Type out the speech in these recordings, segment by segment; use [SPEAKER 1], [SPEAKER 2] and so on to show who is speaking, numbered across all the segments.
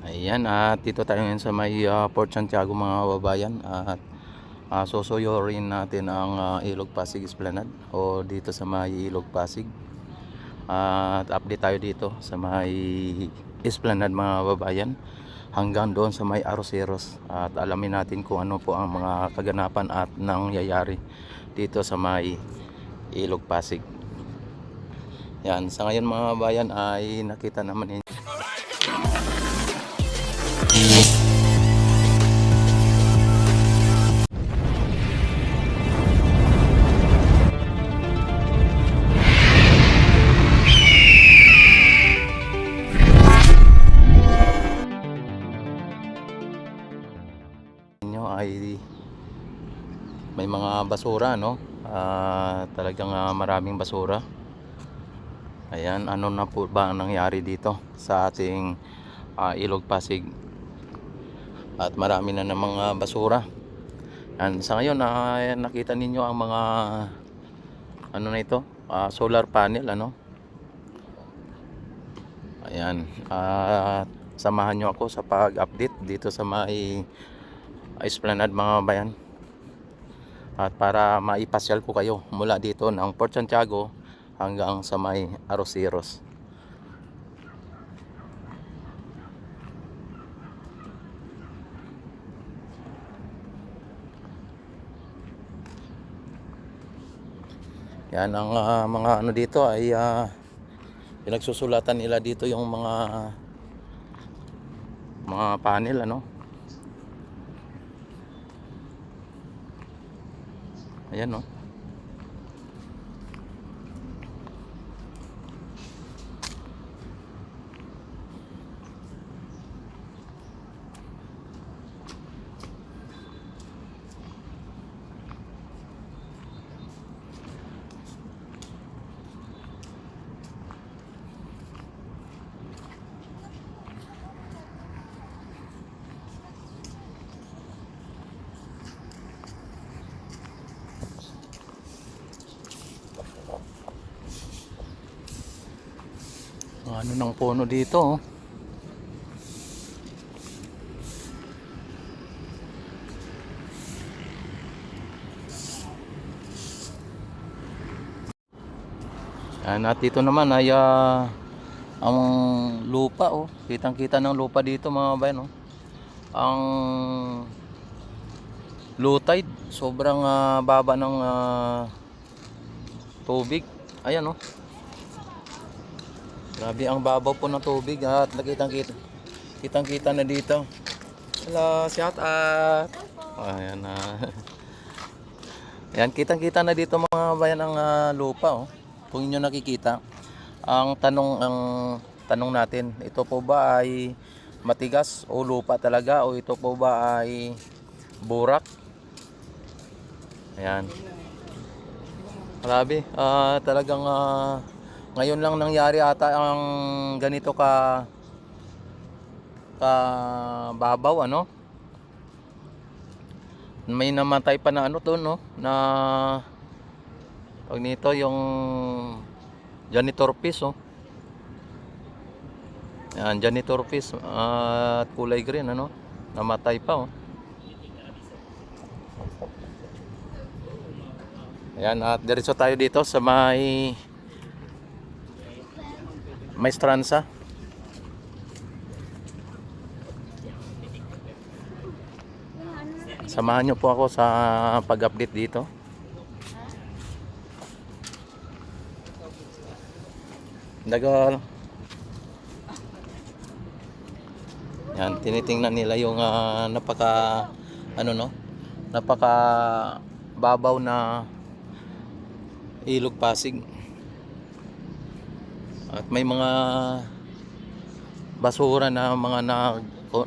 [SPEAKER 1] Ayan, at dito tayo ngayon sa may Port Santiago mga kababayan. At susuyorin natin ang Ilog Pasig Esplanade o dito sa may Ilog Pasig. At update tayo dito sa may Esplanade mga kababayan hanggang doon sa may Arroceros. At alamin natin kung ano po ang mga kaganapan at nangyayari dito sa may Ilog Pasig. Yan, sa ngayon mga kababayan ay nakita naman ninyo. Ay may mga basura, no? Talagang maraming basura. Ayan, ano na po ba ang nangyari dito sa ating Ilog Pasig? At marami na ng mga basura. Yan, sa ngayon nakita ninyo ang mga ano na ito, solar panel, ano? Ayan, samahan nyo ako sa pag-update dito sa may Esplanade mga bayan. At para maipasyal ko kayo mula dito ng Port Santiago hanggang sa may Arroceros. Yan ang mga ano dito ay pinagsusulatan nila dito yung mga panel, ano? Ayan, no? Ano ng puno dito, oh. Yan, at dito naman ay ang lupa, oh. Kitang kita ng lupa dito mga bayan, oh. Ang low tide, sobrang baba ng tubig. Ayan, oh. Grabe ang babaw po ng tubig at kitang kita na dito. Hello, shout out. Ayan na. Ayan, kitang kita na dito mga bayan ang lupa, oh. Kung inyo nakikita, ang tanong natin, ito po ba ay matigas o lupa talaga, o ito po ba ay burak? Ayan. Grabe, talagang ngayon lang nangyari ata ang ganito ka babaw, ano? May namatay pa na ano to, no? Na pag nito yung janitor fish, oh. Yan, janitor fish at kulay green, ano? Namatay pa, oh. Ayan, at diretso tayo dito sa may Maestranza. Samahan nyo po ako sa pag-update dito. Dagal. Yan, tinitingnan nila yung napaka babaw na Ilog Pasig. At may mga basura na mga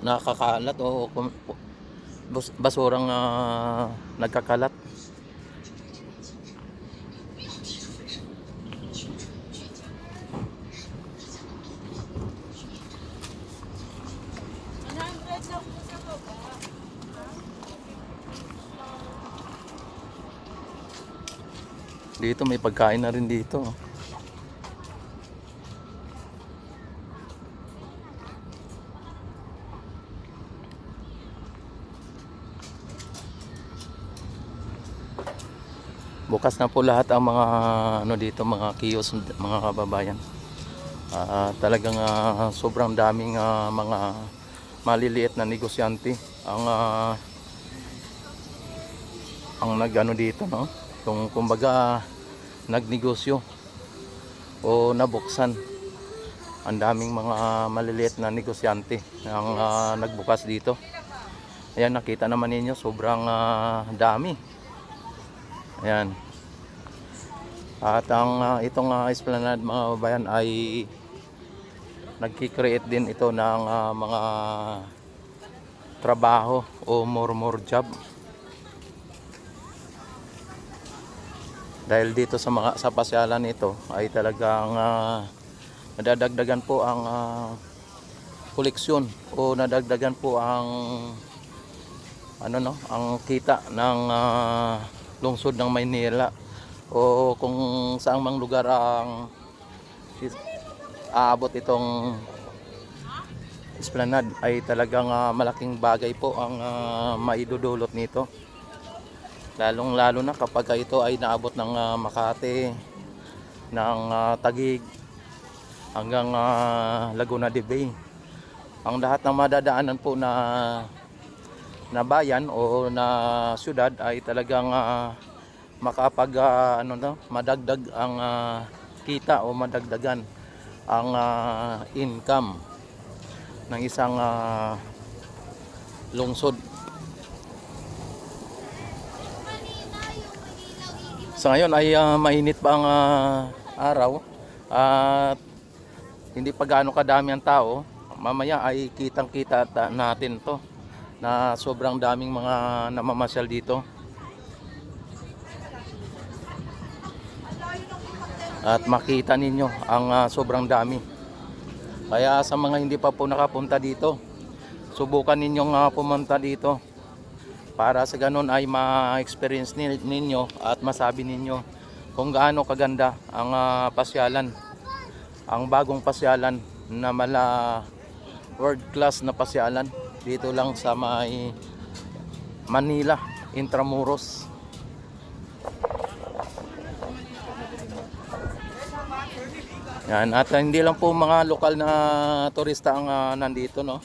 [SPEAKER 1] nakakalat o basurang nagkakalat. Dito may pagkain na rin dito. Bukas na po lahat ang mga ano dito, mga kiosk mga kababayan. Talagang sobrang daming mga maliliit na negosyante ang nagano dito, no? Kung kumbaga nagnegosyo o nabuksan. Ang daming mga maliliit na negosyante ang nagbukas dito. Ayan, nakita naman ninyo, sobrang dami. Ayan. At ang itong Esplanade mga kababayan ay nagki-create din ito ng mga trabaho o more job. Dahil dito sa pasyalan ito ay talagang nadadagdagan po ang koleksyon o nadagdagan po ang ang kita ng lungsod ng Maynila o kung saang mang lugar ang aabot itong Esplanade ay talagang malaking bagay po ang maidudulot nito. Lalong-lalo na kapag ito ay naabot ng Makati, ng Taguig, hanggang Laguna de Bay. Ang lahat ng madadaanan po na bayan o na syudad ay talagang madagdag ang kita o madagdagan ang income ng isang lungsod. Sa ngayon ay mainit pa ang araw at hindi pa gaano kadami ang tao. Mamaya ay kitang-kita natin to na sobrang daming mga namamasyal dito. At makita ninyo ang sobrang dami. Kaya sa mga hindi pa po nakapunta dito, subukan ninyong pumunta dito para sa ganun ay ma-experience ninyo at masabi ninyo kung gaano kaganda ang pasyalan, ang bagong pasyalan na world class na pasyalan dito lang sa may Manila, Intramuros. Yan, at hindi lang po mga lokal na turista ang nandito, no?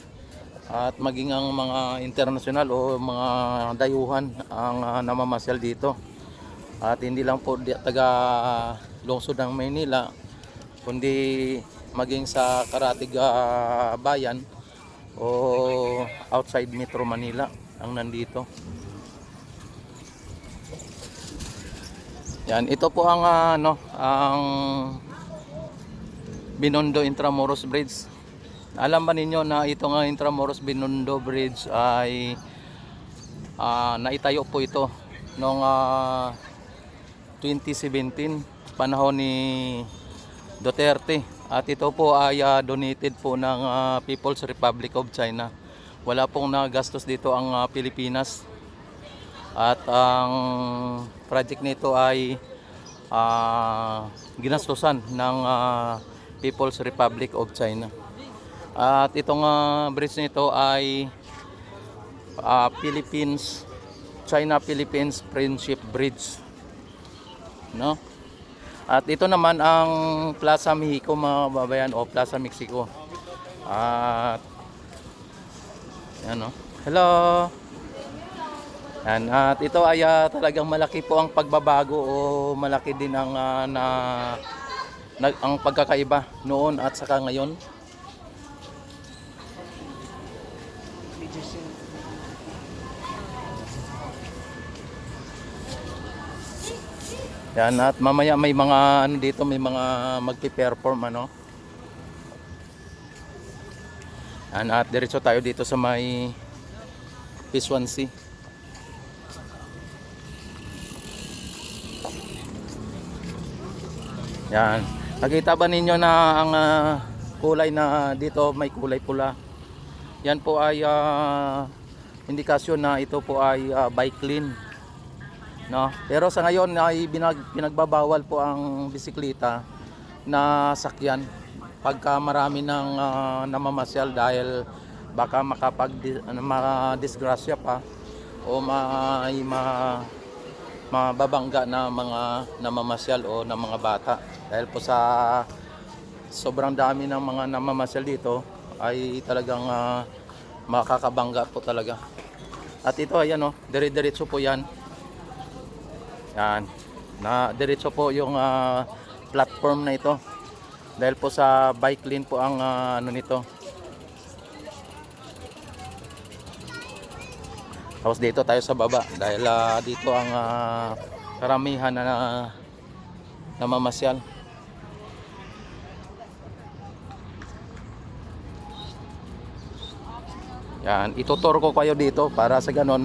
[SPEAKER 1] At maging ang mga international o mga dayuhan ang namamasyal dito. At hindi lang po taga lungsod ng Maynila, kundi maging sa karatig bayan o outside Metro Manila ang nandito. Yan, ito po ang ang Binondo Intramuros Bridge. Alam ba ninyo na itong Intramuros Binondo Bridge ay naitayo po ito noong 2017, panahon ni Duterte. At ito po ay donated po ng People's Republic of China. Wala pong nagastos dito ang Pilipinas. At ang project nito ay ginastusan ng People's Republic of China. At itong bridge nito ay China-Philippines Friendship Bridge, no? At ito naman ang Plaza Mexico mga kababayan o Plaza Mexico. At yan, no? Hello. Yan, at ito ay talagang malaki po ang pagbabago o malaki din ang ang pagkakaiba noon at saka ngayon. Yan, at mamaya may mga dito, may mga magpi-perform Yan, at diretso tayo dito sa may P1C. Yan. Nakita ba ninyo na ang kulay na dito may kulay pula? Yan po ay indikasyon na ito po ay bike lane, no? Pero sa ngayon ay pinagbabawal po ang bisikleta na sakyan pagka marami ng namamasyal dahil baka makadisgrasya pa o mababangga na mga namamasyal o na mga bata. Dahil po sa sobrang dami ng mga namamasyal dito ay talagang makakabangga po talaga. At ito ayan oh, dire-diretso po yan. Yan. Na diretso po yung platform na ito. Dahil po sa bike lane po ang ano nito. Tapos dito tayo sa baba dahil dito ang karamihan na namamasyal. Yan, ituturo ko kayo dito para sa ganon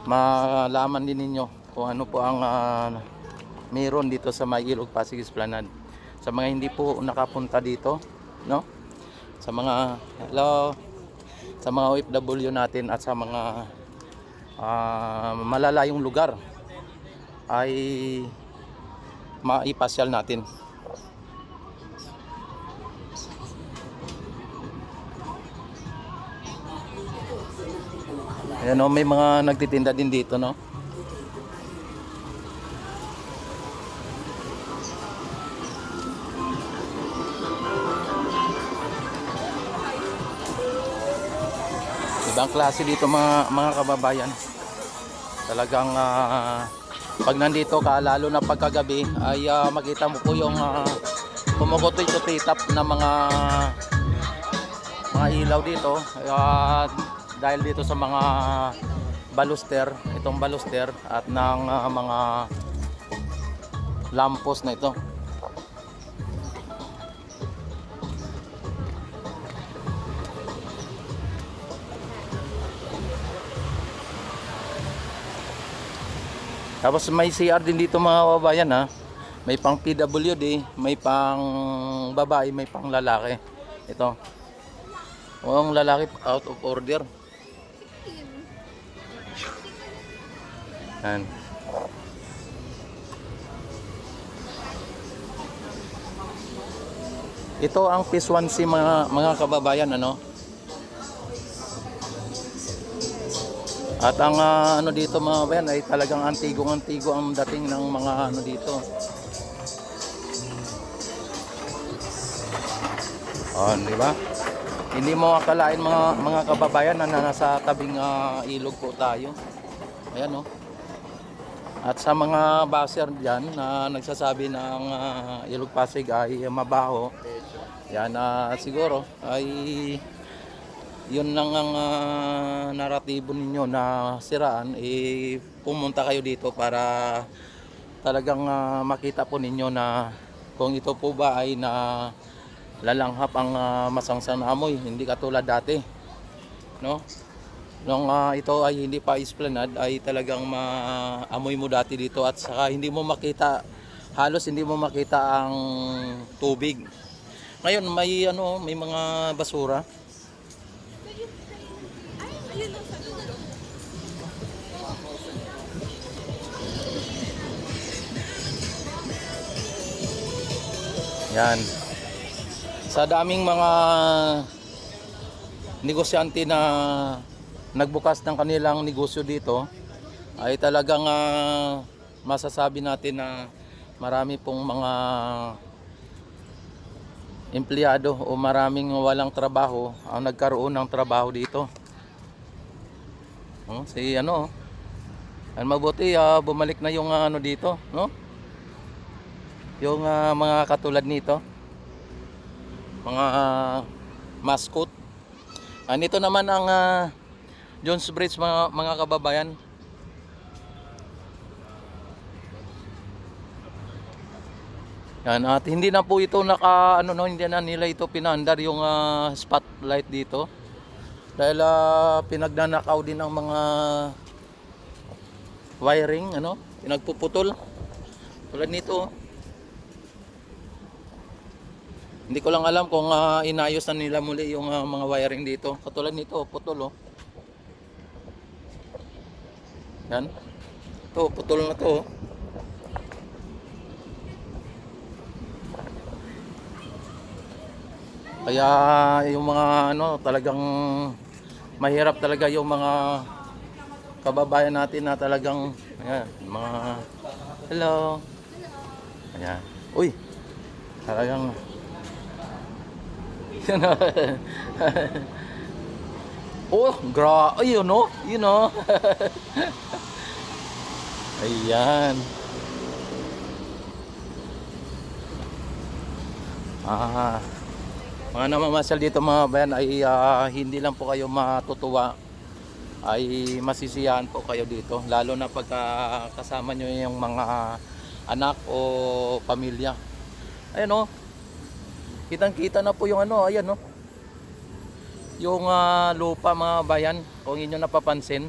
[SPEAKER 1] malaman din ninyo kung ano po ang meron dito sa May Ilog Pasig Esplanade. Sa mga hindi po nakapunta dito, no? Sa mga sa mga OFW natin at sa mga malalayong lugar ay maipasyal natin. Ayan o, may mga nagtitinda din dito, no? Ibang klase dito mga kababayan. Talagang pag nandito ka, lalo na pagkagabi, ay makita mo po yung pumukutoy-tutitap na mga ilaw dito. Dahil dito sa mga baluster, itong baluster at ng mga lampos na ito. Tapos may CR din dito mga kababayan ha. May pang PWD, may pang babae, may pang lalaki. Ito. Ang lalaki out of order. Yan. Ito ang P1C mga kababayan, ano? At ang ano dito mga kababayan ay talagang antigo ang dating ng mga ano dito. Di ba? Hindi mo akalain mga kababayan na nasa tabing ilog po tayo. Ayan oh. At sa mga baser diyan na nagsasabi na ang Ilog Pasig ay mabaho, yan siguro ay yun lang ang naratibo ninyo na siraan, pumunta kayo dito para talagang makita po ninyo na kung ito po ba ay na lalanghap ang masangsang na amoy, hindi katulad dati, no? Nung ito ay hindi pa esplanade ay talagang maamoy mo dati dito at saka hindi mo makita, halos hindi mo makita ang tubig. Ngayon may mga basura. Yan. Sa daming mga negosyante na nagbukas ng kanilang negosyo dito, ay talagang masasabi natin na marami pong mga empleyado o maraming walang trabaho ang nagkaroon ng trabaho dito. Mabuti bumalik na yung ano dito, no? Yung mga katulad nito, mga mascot. Nito naman ang Jones Bridge mga kababayan. Yan, at hindi na po ito hindi na nila ito pinandar yung spotlight dito. Dahil pinagnanakaw din ang mga wiring, pinagpuputol. Tulad nito. Hindi ko lang alam kung inayos na nila muli yung mga wiring dito. Katulad nito, putol oh. Yan. Ito, putol na to. Kaya yung mga talagang mahirap talaga yung mga kababayan natin na talagang ayan, mga hello. Ayan. Uy, talagang oh, ayun no, you know. Ayan. Ah, mga namamasyal dito mga bayan ay hindi lang po kayo matutuwa, ay masisiyahan po kayo dito, lalo na pagka kasama nyo yung mga anak o pamilya. Ayan o, kitang kita na po yung ano, ayan o, yung lupa mga bayan, kung inyo napapansin.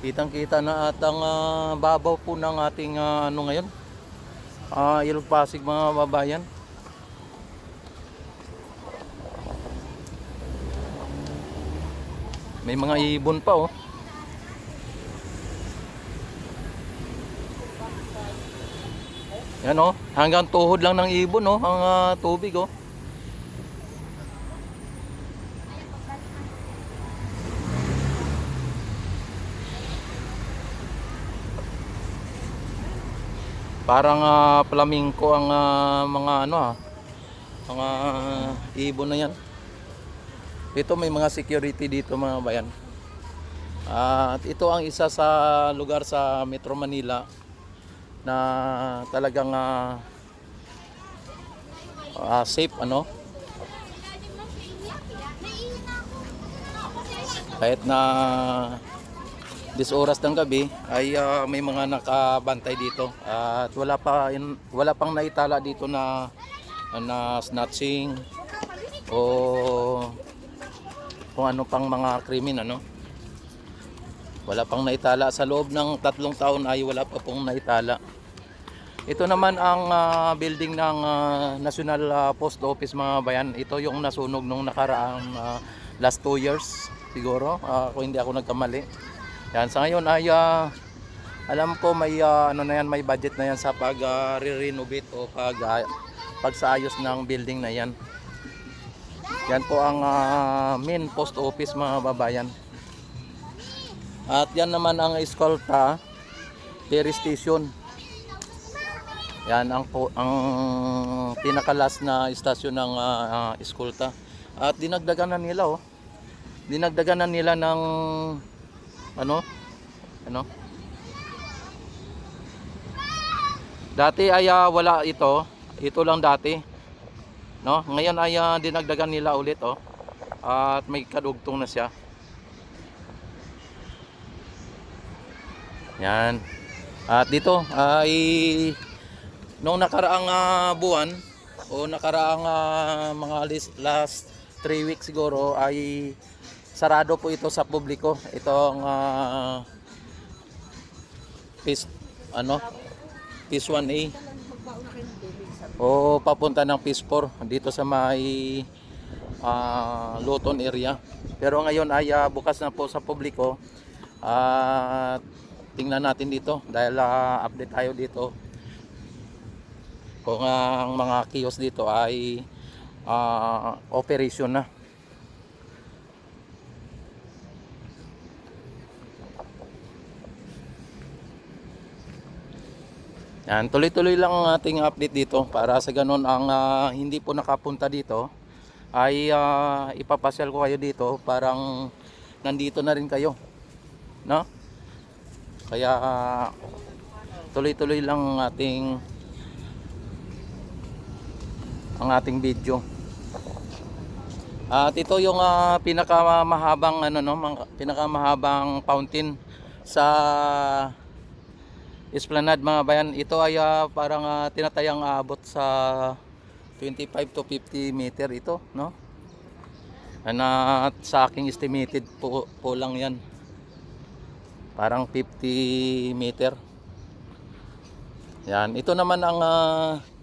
[SPEAKER 1] Kitang kita na at ang babaw po ng ating ano ngayon, Ilog Pasig mga babayan. May mga ibon pa oh. Yan oh, hanggang tuhod lang ng ibon oh, ang tubig oh. Parang flamingo ang mga ano mga ibon na yan. Ito may mga security dito mga bayan. At ito ang isa sa lugar sa Metro Manila na talagang safe ano. Kahit na 10 oras ng gabi ay may mga nakabantay dito at wala pang naitala dito na snatching o kung ano pang mga krimen ano. Wala pang naitala sa loob ng 3 taon ay wala pa pong naitala. Ito naman ang building ng National Post Office mga bayan. Ito yung nasunog nung nakaraang last 2 years siguro kung hindi ako nagkamali. Yan sa ngayon ay alam ko may ano na yan, may budget na yan sa pag re-renovate o pagsaayos ng building na yan. Yan po ang main post office mga babayan. At yan naman ang Escolta ferry station. Yan ang pinakalas na istasyon ng Escolta. At dinagdagan na nila oh. Dinagdagan na nila ng ano? Dati ay wala ito. Ito lang dati. No, ngayon ay dinagdagan nila ulit oh. At may kadugtong na siya. Yan. At dito ay nung nakaraang buwan o nakaraang mga last 3 weeks siguro ay sarado po ito sa publiko. Itong phase 1A o papunta ng phase 4 dito sa may Luton area. Pero ngayon ay bukas na po sa publiko. At tingnan natin dito dahil update tayo dito kung ang mga kiosk dito ay operation na. Yan, tuloy-tuloy lang ang ating update dito para sa ganun ang hindi po nakapunta dito ay ipapasyal ko kayo dito, parang nandito na rin kayo, no? Kaya tuloy-tuloy lang ang ating video. At ito yung pinakamahabang pinakamahabang fountain sa Esplanade mga bayan. Ito ay parang tinatayang abot sa 25 to 50 meter ito, no? At sa aking estimated po lang yan. Parang 50 meter. Yan, ito naman ang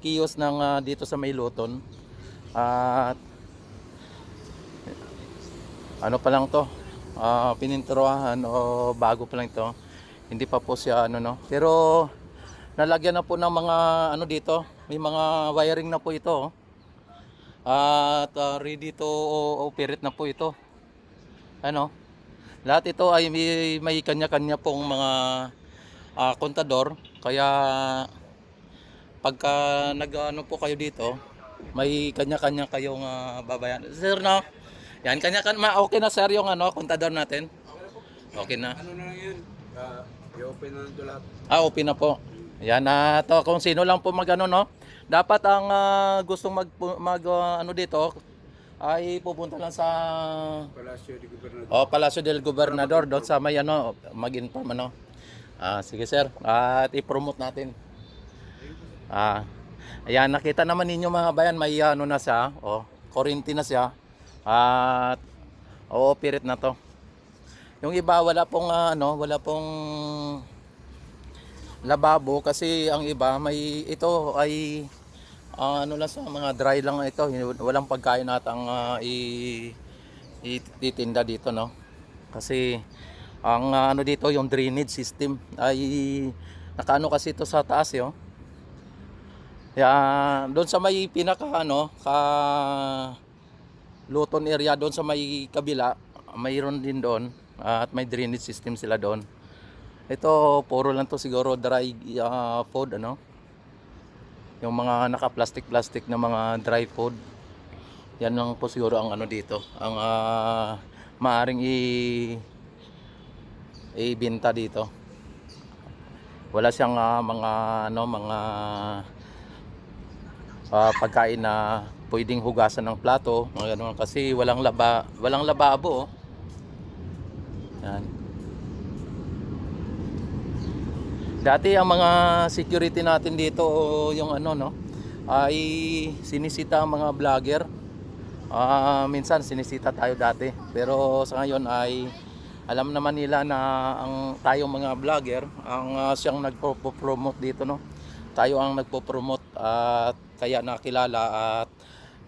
[SPEAKER 1] kiosk ng dito sa may Luton. At ano pa lang to? Pininturuhan o bago pa lang ito. Hindi pa po siya no. Pero nalagyan na po ng mga dito, may mga wiring na po ito. At ready to operate na po ito. Lahat ito ay may kanya-kanya pong mga kontador. Kaya pagka nag-ano po kayo dito, may kanya-kanya kayong babayan. Sir, no? Yan, kanya-kanya. Okay na sir yung kontador natin? Okay na.
[SPEAKER 2] Ano na lang yun? I-open na nito lahat.
[SPEAKER 1] Okay na po. Yan na to, kung sino lang po no. Dapat ang gustong ano dito ay pupunta lang sa
[SPEAKER 2] Palacio de Gobernador.
[SPEAKER 1] Palacio del Gobernador doon sa may mag-inform sige sir, at i-promote natin. Ayan, nakita naman ninyo mga bayan, may na siya, quarantine na siya. At pirit na to. Yung iba wala pong wala pong lababo kasi ang iba ito ay lang sa mga dry lang ito, walang pagkain natang ititinda dito, no? Kasi ang dito yung drainage system ay nakaano kasi ito sa taas, Kaya doon sa may pinaka ka Luton area, doon sa may kabila, mayroon din doon at may drainage system sila doon. Ito puro lang to siguro dry food, yung mga naka-plastic na mga dry food. Yan lang po siguro ang dito, ang maaring ibenta dito. Wala siyang mga mga pagkain na pwedeng hugasan ng plato, mga ganun, kasi walang lababo. Yan. Dati ang mga security natin dito, yung ay sinisita ang mga vlogger. Minsan sinisita tayo dati, pero sa ngayon ay alam naman nila na tayong mga vlogger ang siyang nagpo-promote dito, no. Tayo ang nagpo-promote at kaya nakilala at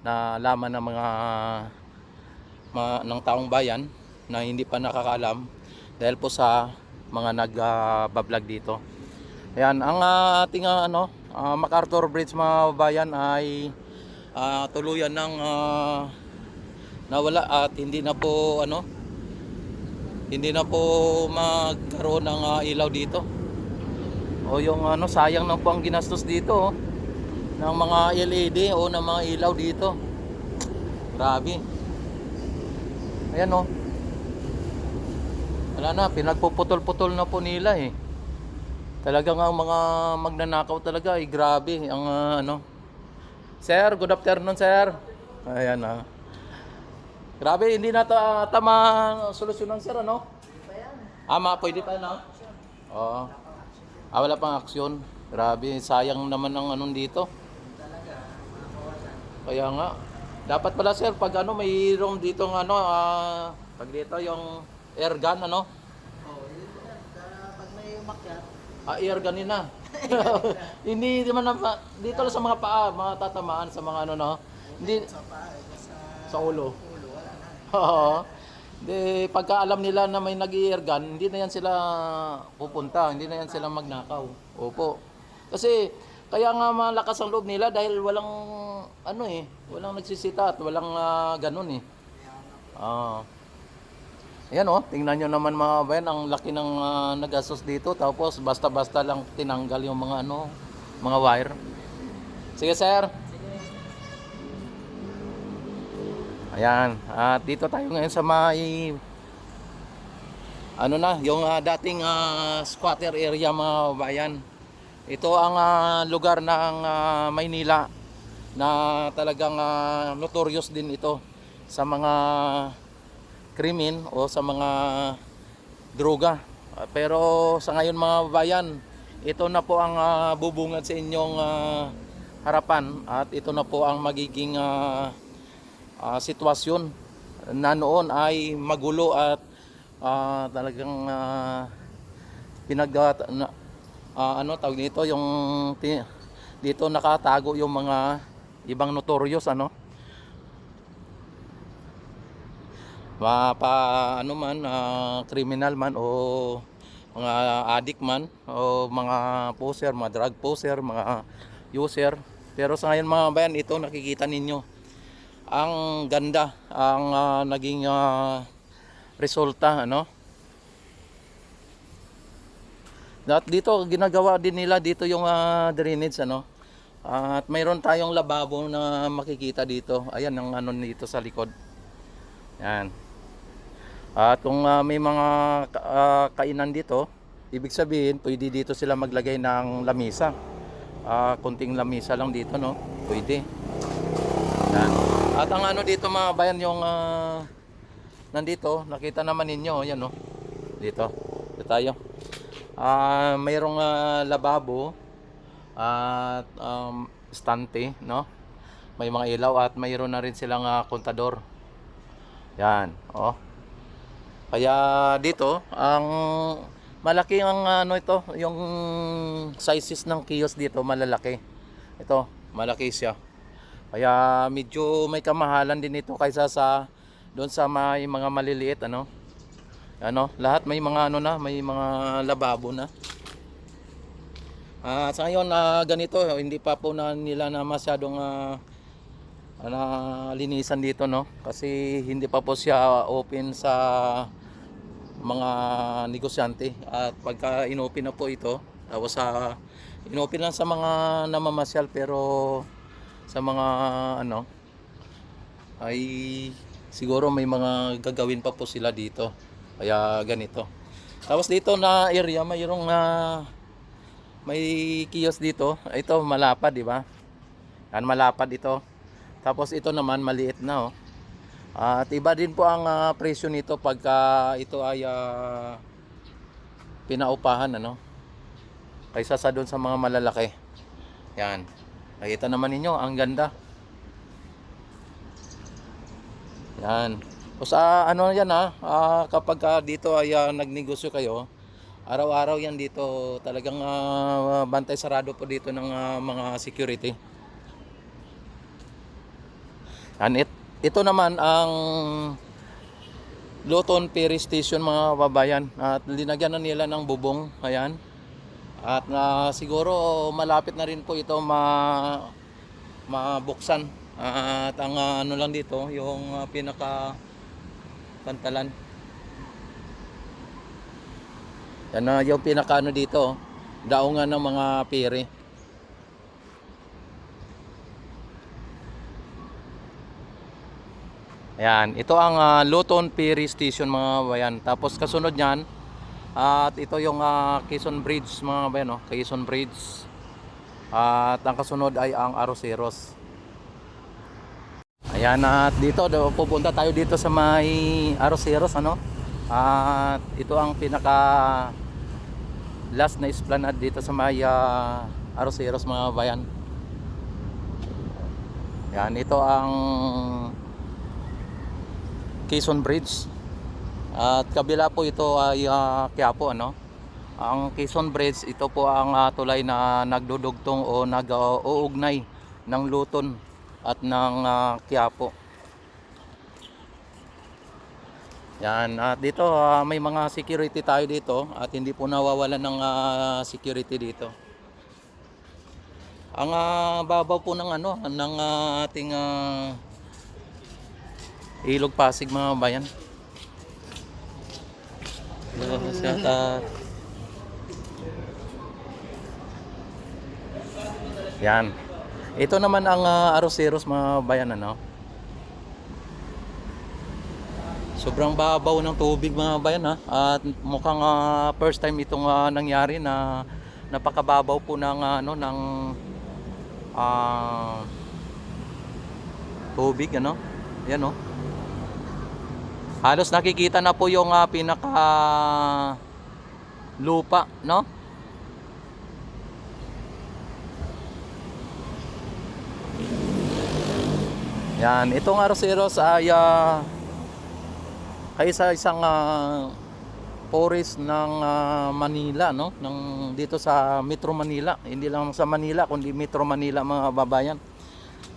[SPEAKER 1] nalaman ng mga ng taong bayan na hindi pa nakakaalam dahil po sa mga nag-vlog dito. Ayan, ang ating MacArthur Bridge mga bayan ay tuluyan ng nawala at hindi na po magkaroon ng ilaw dito. O yung sayang na po ang ginastos dito, ng mga LED o ng mga ilaw dito. Grabe. Ayan, wala na, pinagpuputol-putol na po nila Talagang ang mga magnanakaw talaga ay grabe ang Sir, good afternoon sir. Ayan Grabe, hindi na tama solusyonan sir, pwede pa Oo. Wala pang aksyon. Grabe, sayang naman ang dito. Kaya nga, dapat pala sir pag mayroong dito ng pag dito yung air gun
[SPEAKER 3] Pag may umakyat,
[SPEAKER 1] air gun na. Hindi naman dito lang sa mga paa, matatamaan sa mga hindi
[SPEAKER 3] sa paa,
[SPEAKER 1] sa ulo.
[SPEAKER 3] ulo, wala na.
[SPEAKER 1] Oo. De pagka alam nila na may nag-air gun, hindi na yan sila pupunta, hindi na yan sila magnakaw. Opo. Kasi kaya nga malakas ang loob nila dahil walang walang nagsisita at walang ganun Ayan tingnan nyo naman mga bayan, ang laki ng nagastos dito, tapos basta-basta lang tinanggal yung mga mga wire. Sige sir. Ayan, at dito tayo ngayon sa may yung dating squatter area mga bayan. Ito ang lugar ng Maynila na talagang notorious din ito sa mga krimen o sa mga droga. Pero sa ngayon mga bayan, ito na po ang bubungad sa inyong harapan at ito na po ang magiging sitwasyon na noon ay magulo at talagang tawag nito yung dito nakatago yung mga ibang notorious criminal man o mga addict man o mga poser, mga drug poser, mga user. Pero sa ngayon mga bayan, ito nakikita ninyo ang ganda, ang naging resulta At dito ginagawa din nila dito yung drainage ano. At mayroon tayong lababo na makikita dito. Ayan ang ano dito sa likod. Yan. At kung may mga kainan dito, ibig sabihin pwede dito sila maglagay ng lamisa. Kunting lamisa lang dito no. Pwede. Yan. At ang ano dito mga bayan yung nandito, nakita naman ninyo, yan no. Dito. Dito tayo. Mayroong lababo at stante, no? May mga ilaw at mayroon na rin silang kontador. Yan, oh. Kaya dito, ang malaki ang ano ito, yung sizes ng kiosk dito malalaki. Ito, malaki siya. Kaya medyo may kamahalan din ito kaysa sa doon sa may mga maliliit ano. Ano, lahat may mga ano na, may mga lababo na. Sa ngayon ganito, hindi pa po na nila na masyadong linisan dito no, kasi hindi pa po siya open sa mga negosyante. At pagka inopen na po ito, tapos inopen lang sa mga namamasyal, pero sa mga ano ay siguro may mga gagawin pa po sila dito. Kaya ganito. Tapos dito na area mayroong may kiosk dito. Ito malapad, di ba? Yan malapad ito. Tapos ito naman maliit na oh. At iba din po ang presyo nito pagka ito ay pinaupahan ano. Kaysa sa doon sa mga malalaki. Yan. Nakita naman ninyo, ang ganda. Yan. O sa ano yan kapag dito ay nagnegosyo kayo, araw-araw yan dito talagang bantay sarado po dito ng mga security. Yan, ito naman ang Luton Ferry Station mga babayan, at linagyan na nila ng bubong. Ayan. At siguro malapit na rin po ito mabuksan. At ang ano lang dito, yung pinaka pantalan. Yan na yung pinaka ano dito, daungan ng mga pere. Ayan, ito ang Luton Ferry Station mga bayan. Tapos kasunod niyan, at ito yung Quezon Bridge mga bayan, no? Quezon Bridge. At ang kasunod ay ang Arroceros. Ayan, at dito pupunta tayo dito sa may Arroceros ano. At ito ang pinaka last na esplanade dito sa may Arroceros mga bayan. Yan, ito ang Quezon Bridge. At kabila po ito ay Quiapo ano. Ang Quezon Bridge, ito po ang tulay na nagdudugtong o nag-uugnay ng Luton at ng Quiapo. Yan, at dito may mga security tayo dito at hindi po nawawalan ng security dito. Ang babaw po ng ano ng ating Ilog Pasig mga bayan. Yan. Ito naman ang Arroceros mga bayan ano. Sobrang babaw ng tubig mga bayan at mukhang first time itong nangyari na napakababaw po ng ano ng tubig ano. Ayan oh. Halos nakikita na po yung pinaka lupa no. Yan, itong Arroceros ay sa isang forest ng Manila no, ng dito sa Metro Manila, hindi lang sa Manila kundi Metro Manila mga babayan.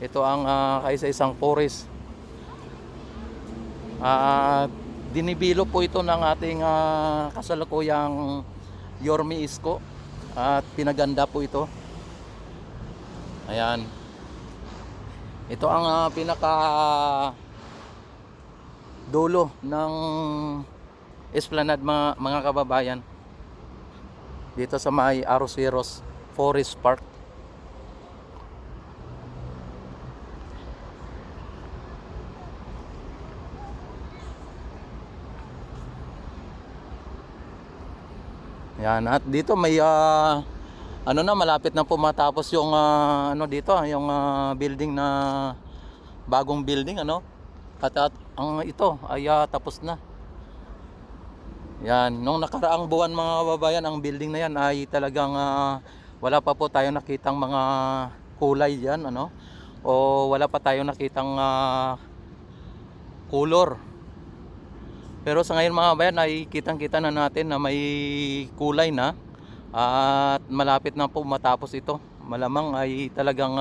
[SPEAKER 1] Ito ang kaisa isang forest. Dinibilo po ito ng ating kasalukuyang Yorme Isko at pinaganda po ito. Ayan. Ito ang pinaka dulo ng esplanade mga kababayan. dito sa may Arroceros Forest Park. Yan, at dito may ano na, malapit na po matapos yung ano dito, yung building na bagong building ano. At ang ito ay tapos na. Yan, nung nakaraang buwan mga babayan, ang building na yan ay talagang wala pa po tayo nakitang mga kulay diyan ano. O wala pa tayo nakitang color. Pero sa ngayon mga bayan ay kitang-kita na natin na may kulay na at malapit na po matapos ito. Malamang ay talagang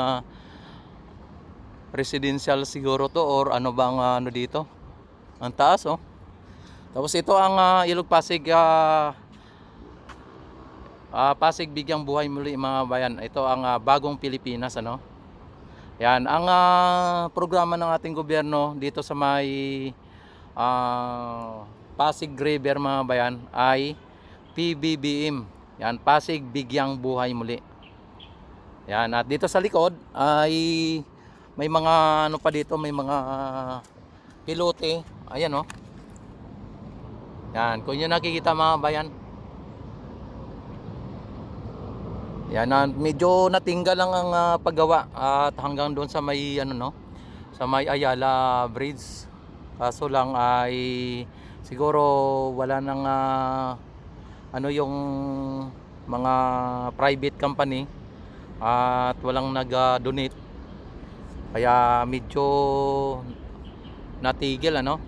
[SPEAKER 1] residential siguro to or ano bang ano dito. Ang taas oh. Tapos ito ang Ilog Pasig Pasig Bigyang Buhay Muli mga bayan. Ito ang bagong Pilipinas ano. Yan ang programa ng ating gobyerno dito sa may Pasig River mga bayan ay PBBM. Yan, Pasig Bigyang Buhay Muli. Yan, at dito sa likod ay may mga ano pa dito, may mga pilote. Ayan oh. Yan, kung nyo nakikita mga bayan. Yan, medyo natinggal lang ang paggawa at hanggang doon sa may ano no, sa may Ayala Bridge. Kaso lang ay siguro wala nang ano yung mga private company at walang nag-donate. Kaya medyo natigil ano.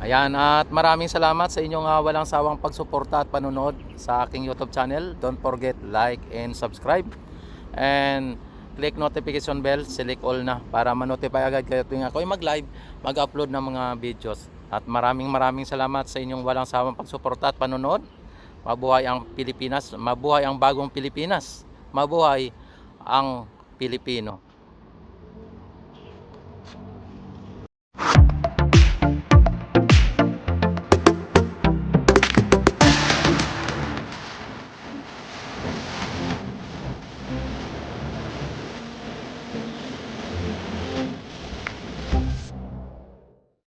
[SPEAKER 1] Ayan, at maraming salamat sa inyong walang sawang pagsuporta at panonood sa aking YouTube channel. Don't forget like and subscribe and click notification bell, select all na para ma-notify agad kayo tuwing ako ay mag-live, mag-upload ng mga videos. At maraming salamat sa inyong walang sawang pagsuporta at panonood. Mabuhay ang Pilipinas, mabuhay ang bagong Pilipinas, mabuhay ang Pilipino.